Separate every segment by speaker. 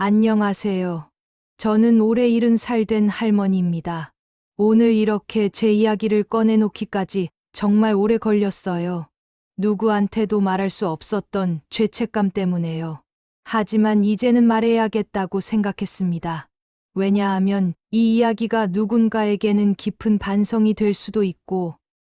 Speaker 1: 안녕하세요. 저는 올해 70살 된 할머니입니다. 오늘 이렇게 제 이야기를 꺼내놓기까지 정말 오래 걸렸어요. 누구한테도 말할 수 없었던 죄책감 때문에요. 하지만 이제는 말해야겠다고 생각했습니다. 왜냐하면 이 이야기가 누군가에게는 깊은 반성이 될 수도 있고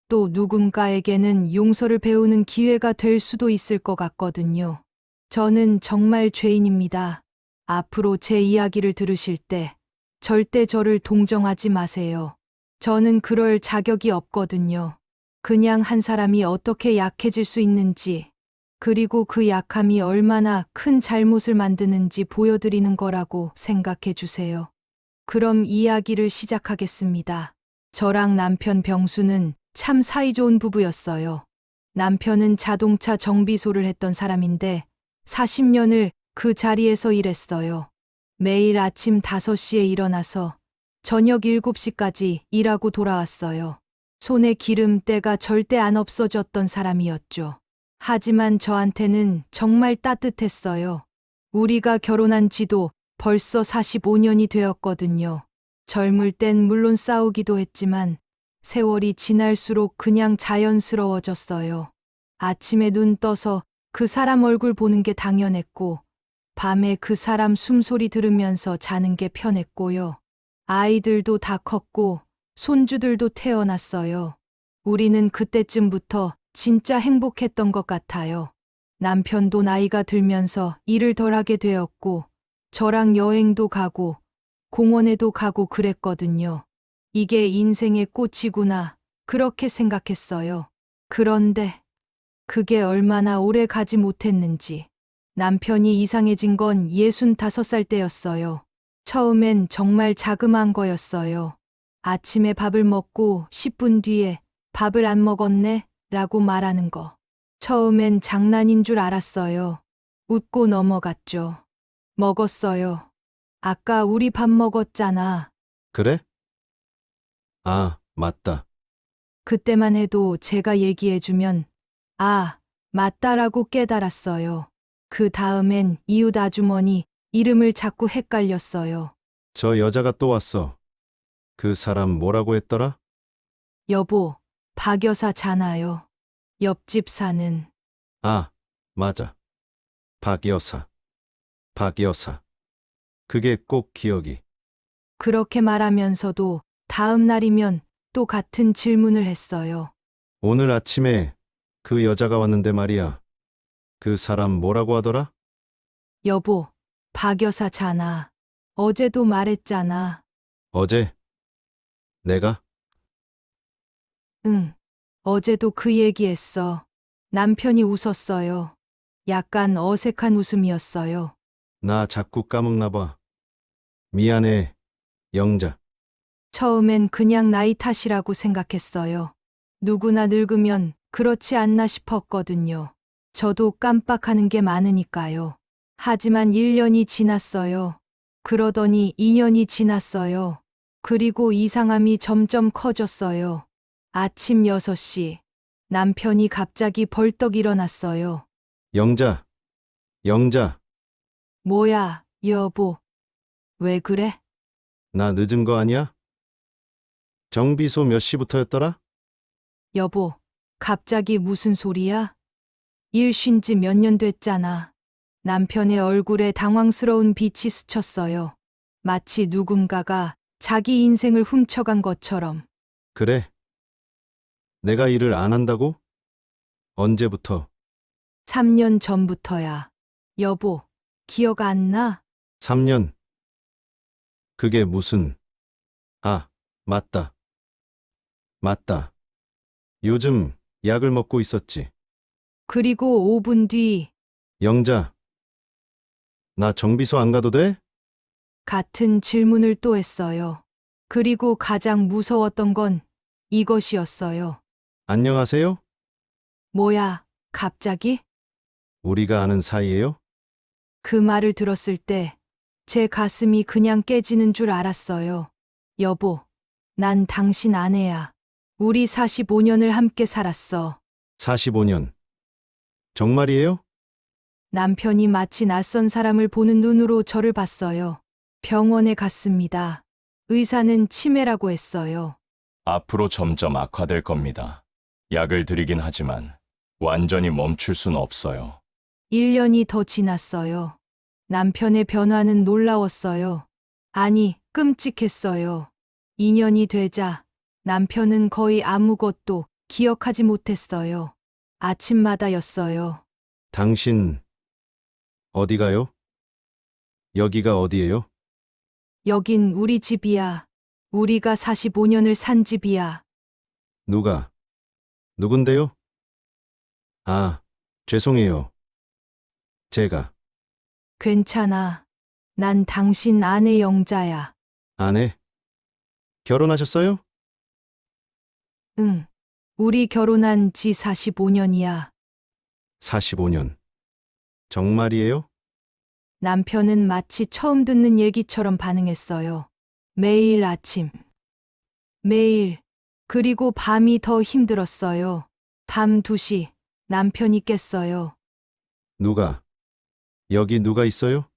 Speaker 1: 또 누군가에게는 용서를 배우는 기회가 될 수도 있을 것 같거든요. 저는 정말 죄인입니다. 앞으로 제 이야기를 들으실 때 절대 저를 동정하지 마세요. 저는 그럴 자격이 없거든요. 그냥 한 사람이 어떻게 약해질 수 있는지, 그리고 그 약함이 얼마나 큰 잘못을 만드는지 보여드리는 거라고 생각해 주세요. 그럼 이야기를 시작하겠습니다. 저랑 남편 병수는 참 사이좋은 부부였어요. 남편은 자동차 정비소를 했던 사람인데 40년을 그 자리에서 일했어요. 매일 아침 5시에 일어나서 저녁 7시까지 일하고 돌아왔어요. 손에 기름때가 절대 안 없어졌던 사람이었죠. 하지만 저한테는 정말 따뜻했어요. 우리가 결혼한 지도 벌써 45년이 되었거든요. 젊을 땐 물론 싸우기도 했지만 세월이 지날수록 그냥 자연스러워졌어요. 아침에 눈 떠서 그 사람 얼굴 보는 게 당연했고, 밤에 그 사람 숨소리 들으면서 자는 게 편했고요. 아이들도 다 컸고, 손주들도 태어났어요. 우리는 그때쯤부터 진짜 행복했던 것 같아요. 남편도 나이가 들면서 일을 덜 하게 되었고, 저랑 여행도 가고, 공원에도 가고 그랬거든요. 이게 인생의 꽃이구나, 그렇게 생각했어요. 그런데, 그게 얼마나 오래 가지 못했는지. 남편이 이상해진 건 65살 때였어요. 처음엔 정말 자그마한 거였어요. 아침에 밥을 먹고 10분 뒤에 밥을 안 먹었네? 라고 말하는 거. 처음엔 장난인 줄 알았어요. 웃고 넘어갔죠. 먹었어요. 아까 우리 밥 먹었잖아.
Speaker 2: 그래? 아, 맞다.
Speaker 1: 그때만 해도 제가 얘기해주면, 아, 맞다라고 깨달았어요. 그 다음엔 이웃 아주머니 이름을 자꾸 헷갈렸어요.
Speaker 2: 저 여자가 또 왔어. 그 사람 뭐라고 했더라?
Speaker 1: 여보, 박 여사잖아요. 옆집 사는.
Speaker 2: 아, 맞아. 박 여사. 박 여사. 그게 꼭 기억이.
Speaker 1: 그렇게 말하면서도 다음 날이면 또 같은 질문을 했어요.
Speaker 2: 오늘 아침에 그 여자가 왔는데 말이야. 그 사람 뭐라고 하더라?
Speaker 1: 여보, 박 여사잖아. 어제도 말했잖아.
Speaker 2: 어제? 내가?
Speaker 1: 응, 어제도 그 얘기했어. 남편이 웃었어요. 약간 어색한 웃음이었어요.
Speaker 2: 나 자꾸 까먹나 봐. 미안해, 영자.
Speaker 1: 처음엔 그냥 나이 탓이라고 생각했어요. 누구나 늙으면 그렇지 않나 싶었거든요. 저도 깜빡하는 게 많으니까요. 하지만 1년이 지났어요. 그러더니 2년이 지났어요. 그리고 이상함이 점점 커졌어요. 아침 6시, 남편이 갑자기 벌떡 일어났어요.
Speaker 2: 영자. 영자.
Speaker 1: 뭐야, 여보. 왜 그래?
Speaker 2: 나 늦은 거 아니야? 정비소 몇 시부터였더라?
Speaker 1: 여보, 갑자기 무슨 소리야? 일 쉰 지 몇 년 됐잖아. 남편의 얼굴에 당황스러운 빛이 스쳤어요. 마치 누군가가 자기 인생을 훔쳐간 것처럼.
Speaker 2: 그래. 내가 일을 안 한다고? 언제부터?
Speaker 1: 3년 전부터야. 여보, 기억 안 나?
Speaker 2: 3년. 그게 무슨... 아, 맞다. 맞다. 요즘 약을 먹고 있었지.
Speaker 1: 그리고 5분 뒤
Speaker 2: 영자, 나 정비소 안 가도 돼?
Speaker 1: 같은 질문을 또 했어요. 그리고 가장 무서웠던 건 이것이었어요.
Speaker 2: 안녕하세요?
Speaker 1: 뭐야, 갑자기?
Speaker 2: 우리가 아는 사이예요?
Speaker 1: 그 말을 들었을 때 제 가슴이 그냥 깨지는 줄 알았어요. 여보, 난 당신 아내야. 우리 45년을 함께 살았어.
Speaker 2: 45년. 정말이에요?
Speaker 1: 남편이 마치 낯선 사람을 보는 눈으로 저를 봤어요. 병원에 갔습니다. 의사는 치매라고 했어요.
Speaker 3: 앞으로 점점 악화될 겁니다. 약을 드리긴 하지만 완전히 멈출 순 없어요.
Speaker 1: 1년이 더 지났어요. 남편의 변화는 놀라웠어요. 아니, 끔찍했어요. 2년이 되자 남편은 거의 아무것도 기억하지 못했어요. 아침마다였어요.
Speaker 2: 당신 어디 가요? 여기가 어디예요?
Speaker 1: 여긴 우리 집이야. 우리가 45년을 산 집이야.
Speaker 2: 누군데요? 아, 죄송해요. 제가
Speaker 1: 괜찮아. 난 당신 아내 영자야.
Speaker 2: 아내 결혼하셨어요?
Speaker 1: 응. 우리 결혼한 지 45년이야.
Speaker 2: 45년. 정말이에요?
Speaker 1: 남편은 마치 처음 듣는 얘기처럼 반응했어요. 매일 아침. 매일. 그리고 밤이 더 힘들었어요. 밤 2시. 남편이 깼어요.
Speaker 2: 여기 누가 있어요?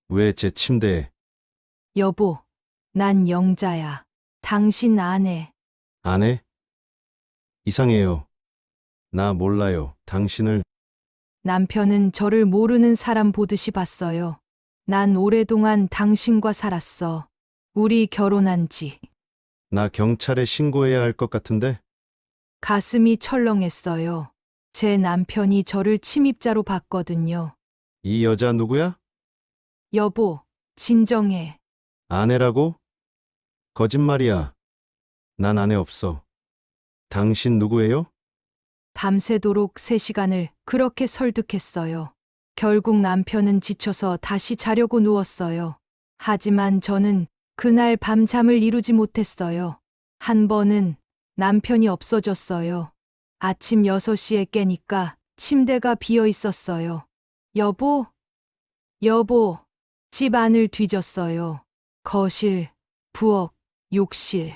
Speaker 2: 왜 제 침대에?
Speaker 1: 여보, 난 영자야. 당신 아내.
Speaker 2: 아내? 이상해요. 나 몰라요. 당신을.
Speaker 1: 남편은 저를 모르는 사람 보듯이 봤어요. 난 오랫동안 당신과 살았어. 우리 결혼한 지.
Speaker 2: 나 경찰에 신고해야 할 것 같은데?
Speaker 1: 가슴이 철렁했어요. 제 남편이 저를 침입자로 봤거든요.
Speaker 2: 이 여자 누구야?
Speaker 1: 여보, 진정해.
Speaker 2: 아내라고? 거짓말이야. 난 아내 없어. 당신 누구예요?
Speaker 1: 밤새도록 3시간을 그렇게 설득했어요. 결국 남편은 지쳐서 다시 자려고 누웠어요. 하지만 저는 그날 밤잠을 이루지 못했어요. 한 번은 남편이 없어졌어요. 아침 6시에 깨니까 침대가 비어 있었어요. 여보? 여보. 집 안을 뒤졌어요. 거실, 부엌, 욕실.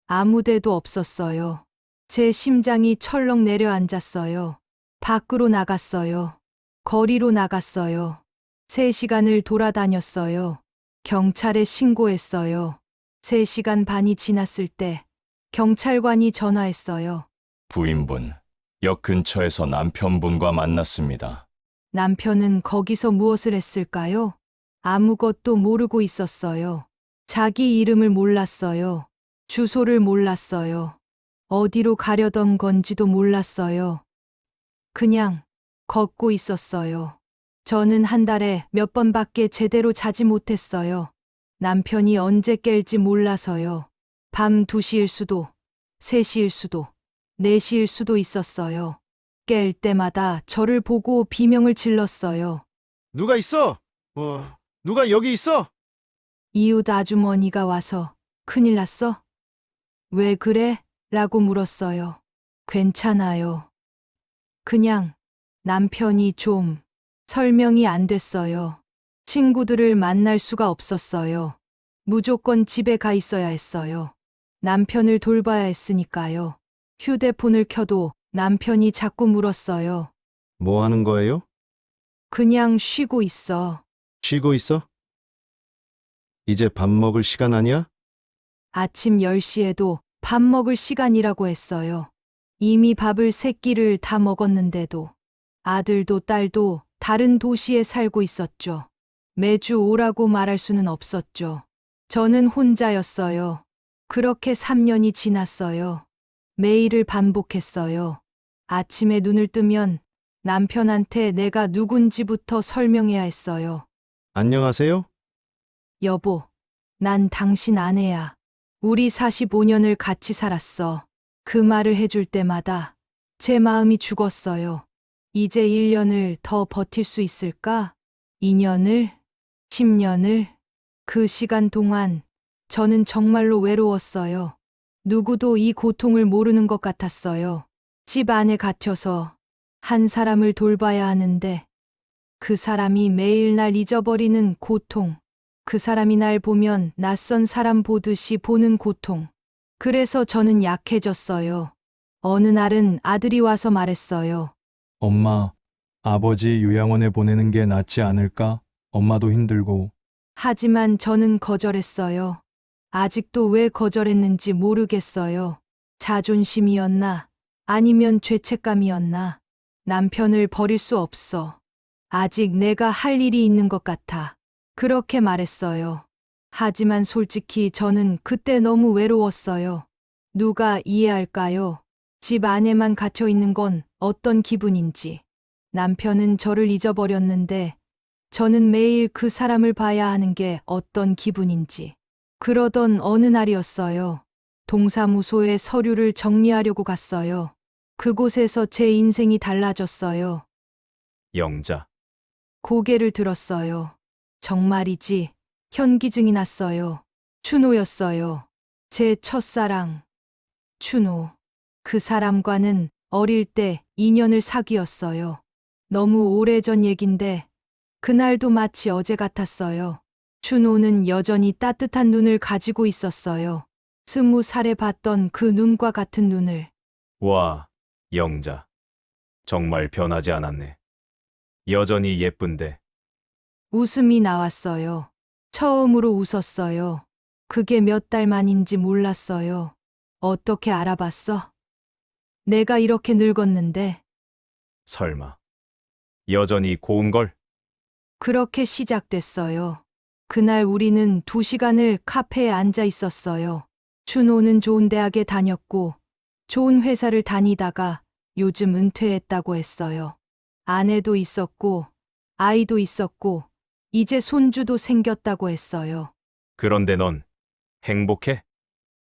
Speaker 1: 아무 데도 없었어요. 제 심장이 철렁 내려앉았어요. 밖으로 나갔어요. 거리로 나갔어요. 3시간을 돌아다녔어요. 경찰에 신고했어요. 3시간 반이 지났을 때 경찰관이 전화했어요.
Speaker 3: 부인분, 역 근처에서 남편분과 만났습니다.
Speaker 1: 남편은 거기서 무엇을 했을까요? 아무것도 모르고 있었어요. 자기 이름을 몰랐어요. 주소를 몰랐어요. 어디로 가려던 건지도 몰랐어요. 그냥 걷고 있었어요. 저는 한 달에 몇 번밖에 제대로 자지 못했어요. 남편이 언제 깰지 몰라서요. 밤 2시일 수도, 3시일 수도, 4시일 수도 있었어요. 깰 때마다 저를 보고 비명을 질렀어요.
Speaker 2: 누가 있어? 누가 여기 있어?
Speaker 1: 이웃 아주머니가 와서 큰일 났어? 왜 그래? 라고 물었어요. 괜찮아요. 그냥 남편이 좀 설명이 안 됐어요. 친구들을 만날 수가 없었어요. 무조건 집에 가 있어야 했어요. 남편을 돌봐야 했으니까요. 휴대폰을 켜도 남편이 자꾸 물었어요.
Speaker 2: 뭐 하는 거예요?
Speaker 1: 그냥 쉬고 있어.
Speaker 2: 쉬고 있어? 이제 밥 먹을 시간 아니야?
Speaker 1: 아침 10시에도 밥 먹을 시간이라고 했어요. 이미 밥을 3끼를 다 먹었는데도 아들도 딸도 다른 도시에 살고 있었죠. 매주 오라고 말할 수는 없었죠. 저는 혼자였어요. 그렇게 3년이 지났어요. 매일을 반복했어요. 아침에 눈을 뜨면 남편한테 내가 누군지부터 설명해야 했어요.
Speaker 2: 안녕하세요?
Speaker 1: 여보, 난 당신 아내야. 우리 45년을 같이 살았어. 그 말을 해줄 때마다 제 마음이 죽었어요. 이제 1년을 더 버틸 수 있을까? 2년을? 10년을? 그 시간 동안 저는 정말로 외로웠어요. 누구도 이 고통을 모르는 것 같았어요. 집 안에 갇혀서 한 사람을 돌봐야 하는데 그 사람이 매일 날 잊어버리는 고통. 그 사람이 날 보면 낯선 사람 보듯이 보는 고통. 그래서 저는 약해졌어요. 어느 날은 아들이 와서 말했어요.
Speaker 4: 엄마, 아버지 요양원에 보내는 게 낫지 않을까? 엄마도 힘들고.
Speaker 1: 하지만 저는 거절했어요. 아직도 왜 거절했는지 모르겠어요. 자존심이었나? 아니면 죄책감이었나? 남편을 버릴 수 없어. 아직 내가 할 일이 있는 것 같아. 그렇게 말했어요. 하지만 솔직히 저는 그때 너무 외로웠어요. 누가 이해할까요? 집 안에만 갇혀 있는 건 어떤 기분인지. 남편은 저를 잊어버렸는데 저는 매일 그 사람을 봐야 하는 게 어떤 기분인지. 그러던 어느 날이었어요. 동사무소에 서류를 정리하려고 갔어요. 그곳에서 제 인생이 달라졌어요.
Speaker 5: 영자,
Speaker 1: 고개를 들었어요. 정말이지. 현기증이 났어요. 춘호였어요. 제 첫사랑. 춘호. 그 사람과는 어릴 때 인연을 사귀었어요. 너무 오래전 얘긴데 그날도 마치 어제 같았어요. 춘호는 여전히 따뜻한 눈을 가지고 있었어요. 20살에 봤던 그 눈과 같은 눈을.
Speaker 5: 와, 영자. 정말 변하지 않았네. 여전히 예쁜데.
Speaker 1: 웃음이 나왔어요. 처음으로 웃었어요. 그게 몇 달 만인지 몰랐어요. 어떻게 알아봤어? 내가 이렇게 늙었는데.
Speaker 5: 설마. 여전히 고운걸?
Speaker 1: 그렇게 시작됐어요. 그날 우리는 2시간을 카페에 앉아 있었어요. 춘호는 좋은 대학에 다녔고, 좋은 회사를 다니다가 요즘 은퇴했다고 했어요. 아내도 있었고, 아이도 있었고, 이제 손주도 생겼다고 했어요.
Speaker 5: 그런데 넌 행복해?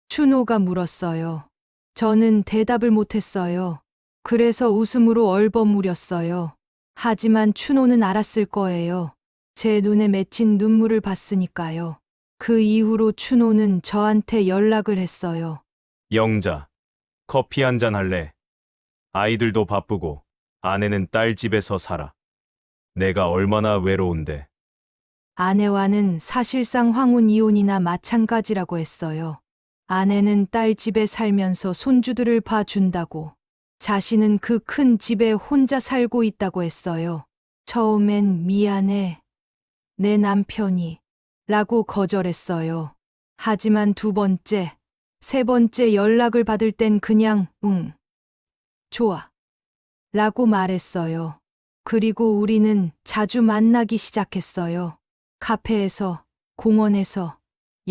Speaker 1: 춘호가 물었어요. 저는 대답을 못했어요. 그래서 웃음으로 얼버무렸어요. 하지만 춘호는 알았을 거예요. 제 눈에 맺힌 눈물을 봤으니까요. 그 이후로 춘호는 저한테 연락을 했어요.
Speaker 5: 영자, 커피 한잔 할래? 아이들도 바쁘고 아내는 딸 집에서 살아. 내가 얼마나 외로운데.
Speaker 1: 아내와는 사실상 황혼 이혼이나 마찬가지라고 했어요. 아내는 딸 집에 살면서 손주들을 봐준다고. 자신은 그 큰 집에 혼자 살고 있다고 했어요. 처음엔 미안해. 내 남편이. 라고 거절했어요. 하지만 2번째, 3번째 연락을 받을 땐 그냥 응. 좋아. 라고 말했어요. 그리고 우리는 자주 만나기 시작했어요. 카페에서, 공원에서,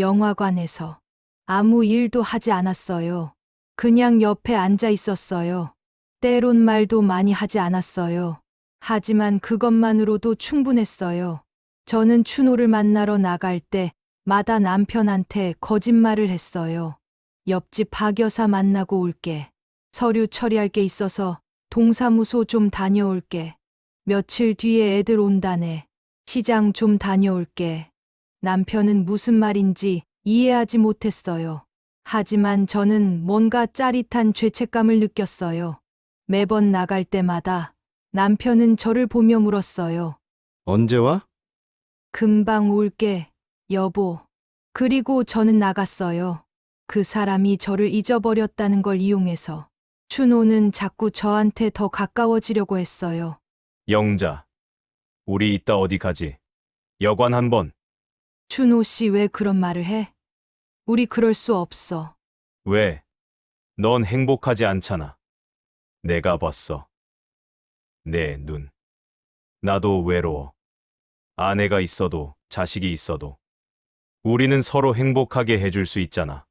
Speaker 1: 영화관에서. 아무 일도 하지 않았어요. 그냥 옆에 앉아 있었어요. 때론 말도 많이 하지 않았어요. 하지만 그것만으로도 충분했어요. 저는 춘호를 만나러 나갈 때마다 남편한테 거짓말을 했어요. 옆집 박 여사 만나고 올게. 서류 처리할 게 있어서 동사무소 좀 다녀올게. 며칠 뒤에 애들 온다네. 시장 좀 다녀올게. 남편은 무슨 말인지 이해하지 못했어요. 하지만 저는 뭔가 짜릿한 죄책감을 느꼈어요. 매번 나갈 때마다 남편은 저를 보며 물었어요.
Speaker 2: 언제 와?
Speaker 1: 금방 올게, 여보. 그리고 저는 나갔어요. 그 사람이 저를 잊어버렸다는 걸 이용해서. 춘호는 자꾸 저한테 더 가까워지려고 했어요.
Speaker 5: 영자, 우리 이따 어디 가지? 여관 한번.
Speaker 1: 춘호 씨 왜 그런 말을 해? 우리 그럴 수 없어.
Speaker 5: 왜? 넌 행복하지 않잖아. 내가 봤어. 내 눈. 나도 외로워. 아내가 있어도 자식이 있어도. 우리는 서로 행복하게 해줄 수 있잖아.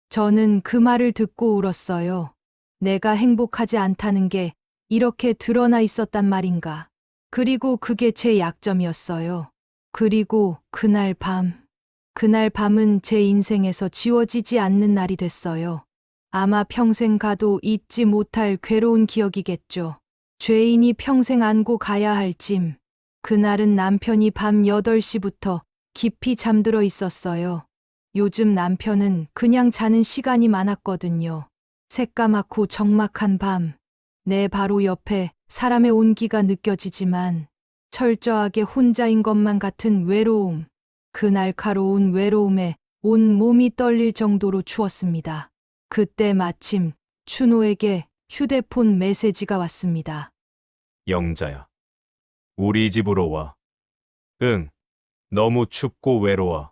Speaker 1: 저는 그 말을 듣고 울었어요. 내가 행복하지 않다는 게 이렇게 드러나 있었단 말인가. 그리고 그게 제 약점이었어요. 그리고 그날 밤은 제 인생에서 지워지지 않는 날이 됐어요. 아마 평생 가도 잊지 못할 괴로운 기억이겠죠. 죄인이 평생 안고 가야 할 짐. 그날은 남편이 밤 8시부터 깊이 잠들어 있었어요. 요즘 남편은 그냥 자는 시간이 많았거든요. 새까맣고 적막한 밤. 내 바로 옆에 사람의 온기가 느껴지지만 철저하게 혼자인 것만 같은 외로움. 그 날카로운 외로움에 온 몸이 떨릴 정도로 추웠습니다. 그때 마침 춘호에게 휴대폰 메시지가 왔습니다.
Speaker 5: 영자야. 우리 집으로 와. 응. 너무 춥고 외로워.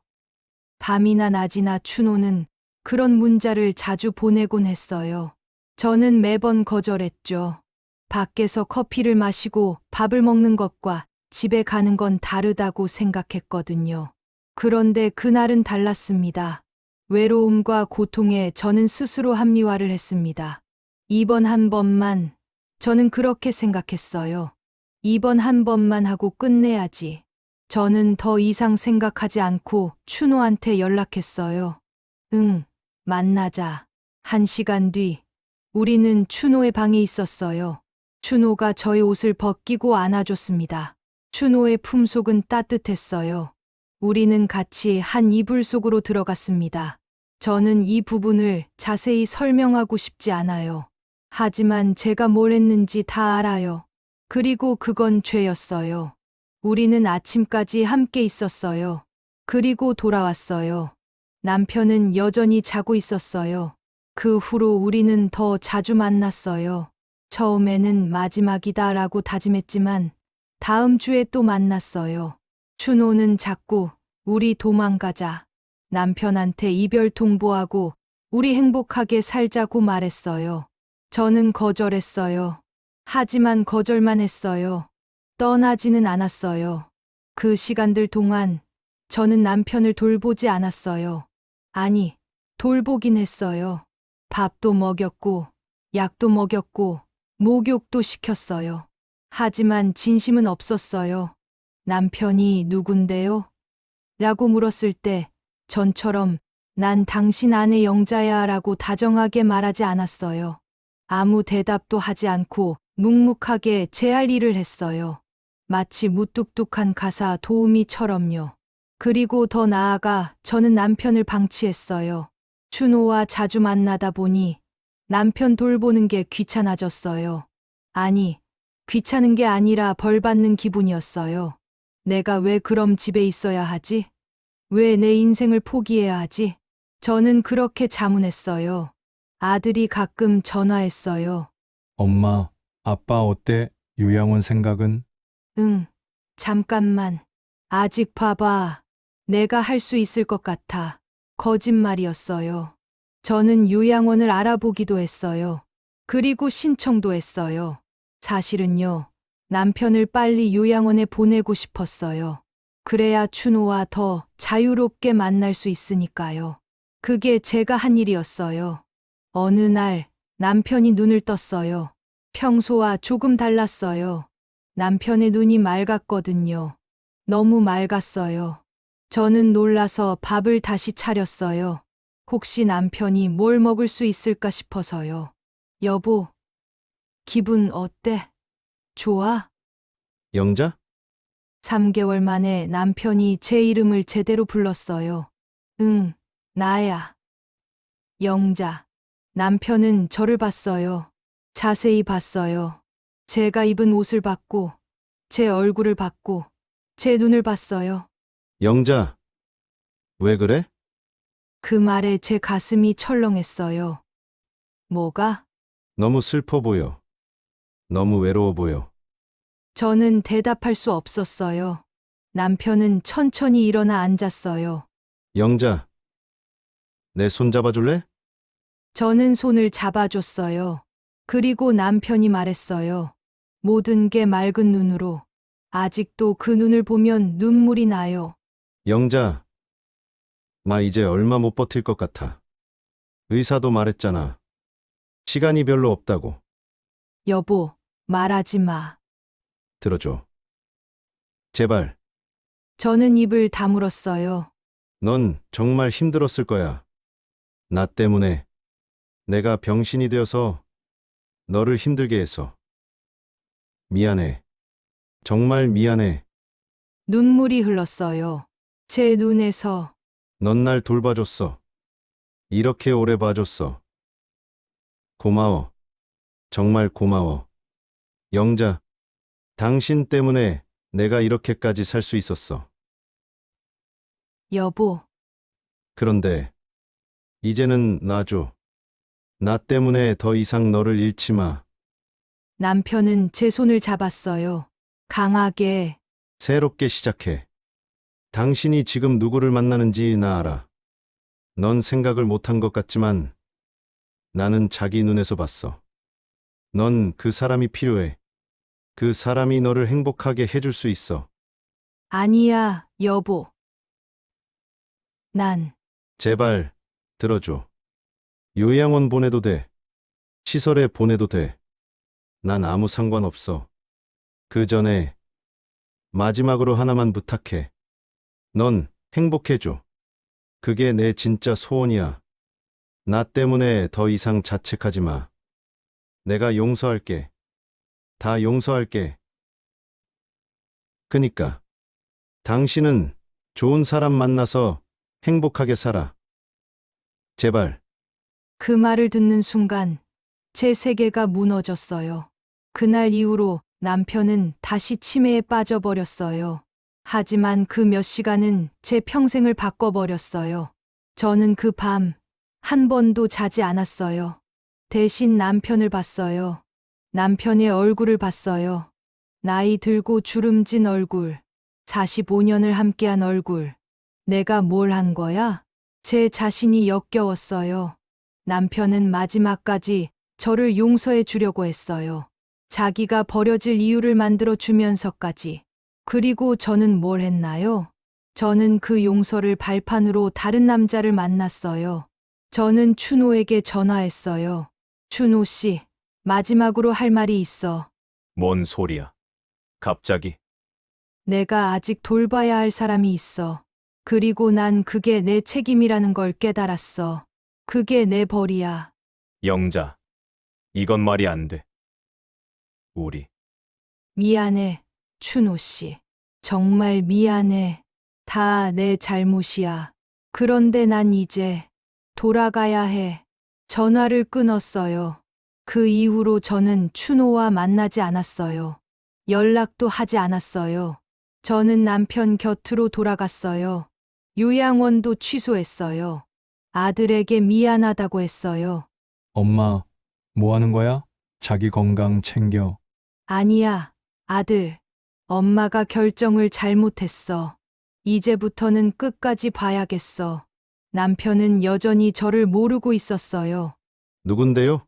Speaker 1: 밤이나 낮이나 춘호는 그런 문자를 자주 보내곤 했어요. 저는 매번 거절했죠. 밖에서 커피를 마시고 밥을 먹는 것과 집에 가는 건 다르다고 생각했거든요. 그런데 그날은 달랐습니다. 외로움과 고통에 저는 스스로 합리화를 했습니다. 이번 한 번만, 저는 그렇게 생각했어요. 이번 한 번만 하고 끝내야지. 저는 더 이상 생각하지 않고 춘호한테 연락했어요. 응, 만나자. 1시간 뒤, 우리는 춘호의 방에 있었어요. 춘호가 저의 옷을 벗기고 안아줬습니다. 춘호의 품속은 따뜻했어요. 우리는 같이 한 이불 속으로 들어갔습니다. 저는 이 부분을 자세히 설명하고 싶지 않아요. 하지만 제가 뭘 했는지 다 알아요. 그리고 그건 죄였어요. 우리는 아침까지 함께 있었어요. 그리고 돌아왔어요. 남편은 여전히 자고 있었어요. 그 후로 우리는 더 자주 만났어요. 처음에는 마지막이다라고 다짐했지만 다음 주에 또 만났어요. 춘호는 자꾸 우리 도망가자. 남편한테 이별 통보하고 우리 행복하게 살자고 말했어요. 저는 거절했어요. 하지만 거절만 했어요. 떠나지는 않았어요. 그 시간들 동안 저는 남편을 돌보지 않았어요. 아니, 돌보긴 했어요. 밥도 먹였고, 약도 먹였고, 목욕도 시켰어요. 하지만 진심은 없었어요. 남편이 누군데요? 라고 물었을 때 전처럼 난 당신 아내 영자야 라고 다정하게 말하지 않았어요. 아무 대답도 하지 않고 묵묵하게 제 할 일을 했어요. 마치 무뚝뚝한 가사 도우미처럼요. 그리고 더 나아가 저는 남편을 방치했어요. 춘호와 자주 만나다 보니 남편 돌보는 게 귀찮아졌어요. 아니, 귀찮은 게 아니라 벌 받는 기분이었어요. 내가 왜 그럼 집에 있어야 하지? 왜 내 인생을 포기해야 하지? 저는 그렇게 자문했어요. 아들이 가끔 전화했어요.
Speaker 4: 엄마, 아빠 어때? 요양원 생각은?
Speaker 1: 응, 잠깐만. 아직 봐봐. 내가 할 수 있을 것 같아. 거짓말이었어요. 저는 요양원을 알아보기도 했어요. 그리고 신청도 했어요. 사실은요, 남편을 빨리 요양원에 보내고 싶었어요. 그래야 춘호와 더 자유롭게 만날 수 있으니까요. 그게 제가 한 일이었어요. 어느 날 남편이 눈을 떴어요. 평소와 조금 달랐어요. 남편의 눈이 맑았거든요. 너무 맑았어요. 저는 놀라서 밥을 다시 차렸어요. 혹시 남편이 뭘 먹을 수 있을까 싶어서요. 여보, 기분 어때? 좋아?
Speaker 2: 영자?
Speaker 1: 3개월 만에 남편이 제 이름을 제대로 불렀어요. 응, 나야. 영자. 남편은 저를 봤어요. 자세히 봤어요. 제가 입은 옷을 봤고, 제 얼굴을 봤고, 제 눈을 봤어요.
Speaker 2: 영자. 왜 그래?
Speaker 1: 그 말에 제 가슴이 철렁했어요. 뭐가?
Speaker 2: 너무 슬퍼 보여. 너무 외로워 보여.
Speaker 1: 저는 대답할 수 없었어요. 남편은 천천히 일어나 앉았어요.
Speaker 2: 영자. 내 손 잡아줄래?
Speaker 1: 저는 손을 잡아줬어요. 그리고 남편이 말했어요. 모든 게 맑은 눈으로. 아직도 그 눈을 보면 눈물이 나요.
Speaker 2: 영자. 나 이제 얼마 못 버틸 것 같아. 의사도 말했잖아. 시간이 별로 없다고.
Speaker 1: 여보, 말하지 마.
Speaker 2: 들어줘. 제발.
Speaker 1: 저는 입을 다물었어요.
Speaker 2: 넌 정말 힘들었을 거야. 나 때문에. 내가 병신이 되어서 너를 힘들게 해서. 미안해. 정말 미안해.
Speaker 1: 눈물이 흘렀어요. 제 눈에서.
Speaker 2: 넌 날 돌봐줬어. 이렇게 오래 봐줬어. 고마워. 정말 고마워. 영자, 당신 때문에 내가 이렇게까지 살 수 있었어.
Speaker 1: 여보,
Speaker 2: 그런데 이제는 놔줘. 나 때문에 더 이상 너를 잃지 마.
Speaker 1: 남편은 제 손을 잡았어요. 강하게.
Speaker 2: 새롭게 시작해. 당신이 지금 누구를 만나는지 나 알아. 넌 생각을 못한 것 같지만 나는 자기 눈에서 봤어. 넌 그 사람이 필요해. 그 사람이 너를 행복하게 해줄 수 있어.
Speaker 1: 아니야, 여보. 난
Speaker 2: 제발 들어줘. 요양원 보내도 돼. 시설에 보내도 돼. 난 아무 상관없어. 그 전에 마지막으로 하나만 부탁해. 넌 행복해줘. 그게 내 진짜 소원이야. 나 때문에 더 이상 자책하지 마. 내가 용서할게. 다 용서할게. 그니까 당신은 좋은 사람 만나서 행복하게 살아. 제발.
Speaker 1: 그 말을 듣는 순간 제 세계가 무너졌어요. 그날 이후로 남편은 다시 치매에 빠져버렸어요. 하지만 그 몇 시간은 제 평생을 바꿔버렸어요. 저는 그 밤 한 번도 자지 않았어요. 대신 남편을 봤어요. 남편의 얼굴을 봤어요. 나이 들고 주름진 얼굴. 45년을 함께한 얼굴. 내가 뭘 한 거야? 제 자신이 역겨웠어요. 남편은 마지막까지 저를 용서해 주려고 했어요. 자기가 버려질 이유를 만들어 주면서까지. 그리고 저는 뭘 했나요? 저는 그 용서를 발판으로 다른 남자를 만났어요. 저는 춘호에게 전화했어요. 춘호 씨, 마지막으로 할 말이 있어.
Speaker 5: 뭔 소리야? 갑자기?
Speaker 1: 내가 아직 돌봐야 할 사람이 있어. 그리고 난 그게 내 책임이라는 걸 깨달았어. 그게 내 벌이야.
Speaker 5: 영자. 이건 말이 안 돼. 우리.
Speaker 1: 미안해, 춘호 씨. 정말 미안해. 다 내 잘못이야. 그런데 난 이제 돌아가야 해. 전화를 끊었어요. 그 이후로 저는 춘호와 만나지 않았어요. 연락도 하지 않았어요. 저는 남편 곁으로 돌아갔어요. 요양원도 취소했어요. 아들에게 미안하다고 했어요.
Speaker 4: 엄마, 뭐 하는 거야? 자기 건강 챙겨.
Speaker 1: 아니야, 아들. 엄마가 결정을 잘못했어. 이제부터는 끝까지 봐야겠어. 남편은 여전히 저를 모르고 있었어요.
Speaker 2: 누군데요?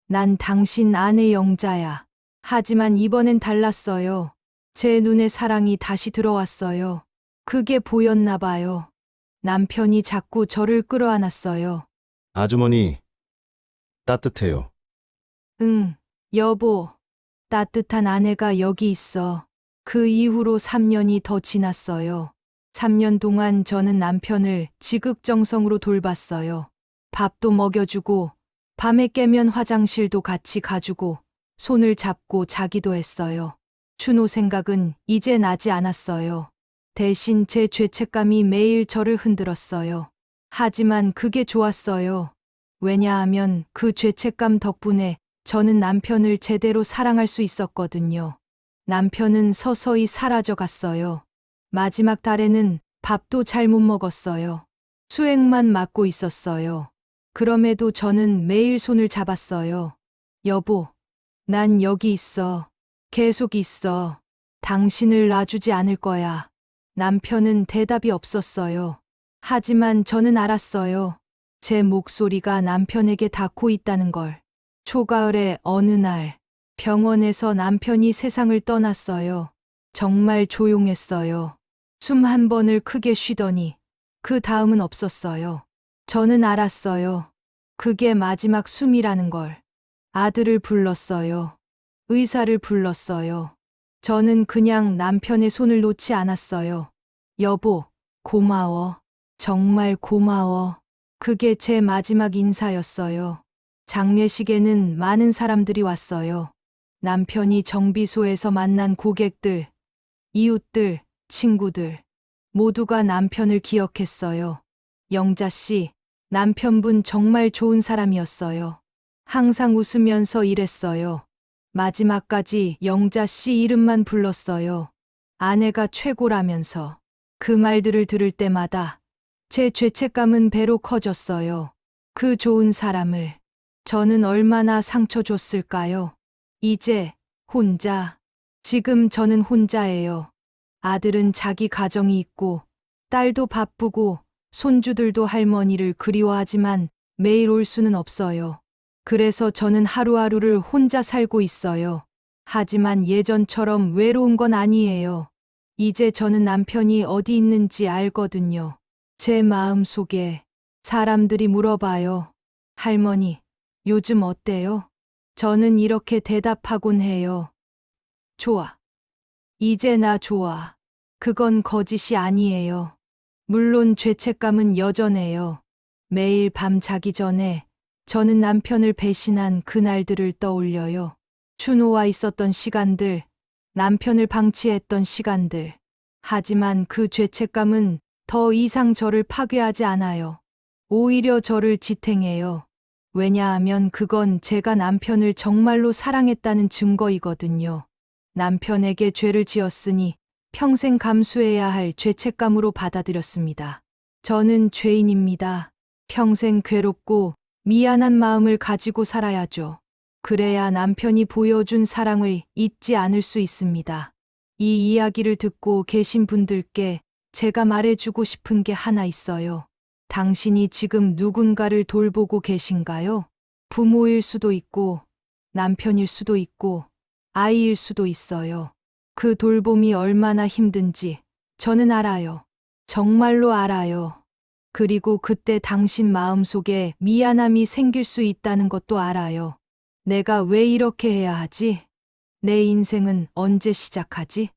Speaker 1: 난 당신 아내 영자야. 하지만 이번엔 달랐어요. 제 눈에 사랑이 다시 들어왔어요. 그게 보였나 봐요. 남편이 자꾸 저를 끌어안았어요.
Speaker 2: 아주머니, 따뜻해요.
Speaker 1: 응, 여보. 따뜻한 아내가 여기 있어. 그 이후로 3년이 더 지났어요. 3년 동안 저는 남편을 지극정성으로 돌봤어요. 밥도 먹여주고, 밤에 깨면 화장실도 같이 가주고, 손을 잡고 자기도 했어요. 춘호 생각은 이제 나지 않았어요. 대신 제 죄책감이 매일 저를 흔들었어요. 하지만 그게 좋았어요. 왜냐하면 그 죄책감 덕분에 저는 남편을 제대로 사랑할 수 있었거든요. 남편은 서서히 사라져 갔어요. 마지막 달에는 밥도 잘 못 먹었어요. 수액만 맞고 있었어요. 그럼에도 저는 매일 손을 잡았어요. 여보, 난 여기 있어. 계속 있어. 당신을 놔주지 않을 거야. 남편은 대답이 없었어요. 하지만 저는 알았어요. 제 목소리가 남편에게 닿고 있다는 걸. 초가을의 어느 날, 병원에서 남편이 세상을 떠났어요. 정말 조용했어요. 숨 한 번을 크게 쉬더니 그 다음은 없었어요. 저는 알았어요. 그게 마지막 숨이라는 걸. 아들을 불렀어요. 의사를 불렀어요. 저는 그냥 남편의 손을 놓지 않았어요. 여보, 고마워. 정말 고마워. 그게 제 마지막 인사였어요. 장례식에는 많은 사람들이 왔어요. 남편이 정비소에서 만난 고객들, 이웃들, 친구들, 모두가 남편을 기억했어요. 영자 씨, 남편분 정말 좋은 사람이었어요. 항상 웃으면서 일했어요. 마지막까지 영자 씨 이름만 불렀어요. 아내가 최고라면서. 그 말들을 들을 때마다 제 죄책감은 배로 커졌어요. 그 좋은 사람을 저는 얼마나 상처 줬을까요? 이제 혼자 지금 저는 혼자예요. 아들은 자기 가정이 있고, 딸도 바쁘고, 손주들도 할머니를 그리워하지만 매일 올 수는 없어요. 그래서 저는 하루하루를 혼자 살고 있어요. 하지만 예전처럼 외로운 건 아니에요. 이제 저는 남편이 어디 있는지 알거든요. 제 마음 속에 사람들이 물어봐요. 할머니, 요즘 어때요? 저는 이렇게 대답하곤 해요. 좋아. 이제 나 좋아. 그건 거짓이 아니에요. 물론 죄책감은 여전해요. 매일 밤 자기 전에 저는 남편을 배신한 그날들을 떠올려요. 준호와 있었던 시간들, 남편을 방치했던 시간들. 하지만 그 죄책감은 더 이상 저를 파괴하지 않아요. 오히려 저를 지탱해요. 왜냐하면 그건 제가 남편을 정말로 사랑했다는 증거이거든요. 남편에게 죄를 지었으니 평생 감수해야 할 죄책감으로 받아들였습니다. 저는 죄인입니다. 평생 괴롭고 미안한 마음을 가지고 살아야죠. 그래야 남편이 보여준 사랑을 잊지 않을 수 있습니다. 이 이야기를 듣고 계신 분들께 제가 말해주고 싶은 게 하나 있어요. 당신이 지금 누군가를 돌보고 계신가요? 부모일 수도 있고, 남편일 수도 있고, 아이일 수도 있어요. 그 돌봄이 얼마나 힘든지 저는 알아요. 정말로 알아요. 그리고 그때 당신 마음속에 미안함이 생길 수 있다는 것도 알아요. 내가 왜 이렇게 해야 하지? 내 인생은 언제 시작하지?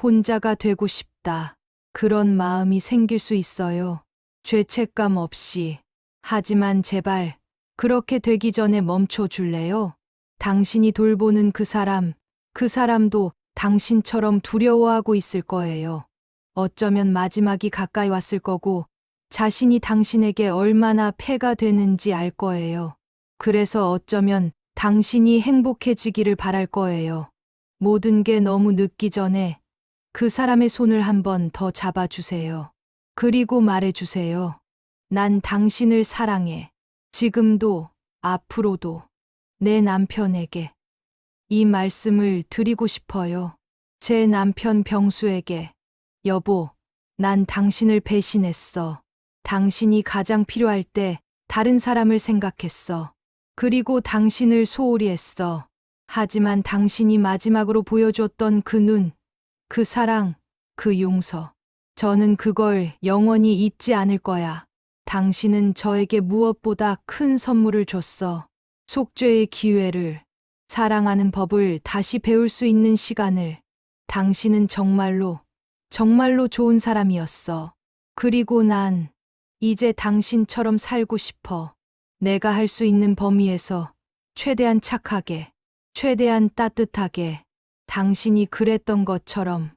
Speaker 1: 혼자가 되고 싶다. 그런 마음이 생길 수 있어요. 죄책감 없이. 하지만 제발 그렇게 되기 전에 멈춰 줄래요? 당신이 돌보는 그 사람도 당신처럼 두려워하고 있을 거예요. 어쩌면 마지막이 가까이 왔을 거고 자신이 당신에게 얼마나 폐가 되는지 알 거예요. 그래서 어쩌면 당신이 행복해지기를 바랄 거예요. 모든 게 너무 늦기 전에 그 사람의 손을 한 번 더 잡아주세요. 그리고 말해주세요. 난 당신을 사랑해. 지금도, 앞으로도, 내 남편에게. 이 말씀을 드리고 싶어요. 제 남편 병수에게. 여보, 난 당신을 배신했어. 당신이 가장 필요할 때 다른 사람을 생각했어. 그리고 당신을 소홀히 했어. 하지만 당신이 마지막으로 보여줬던 그 눈, 그 사랑, 그 용서. 저는 그걸 영원히 잊지 않을 거야. 당신은 저에게 무엇보다 큰 선물을 줬어. 속죄의 기회를, 사랑하는 법을 다시 배울 수 있는 시간을. 당신은 정말로 좋은 사람이었어. 그리고 난 이제 당신처럼 살고 싶어. 내가 할 수 있는 범위에서 최대한 착하게, 최대한 따뜻하게, 당신이 그랬던 것처럼.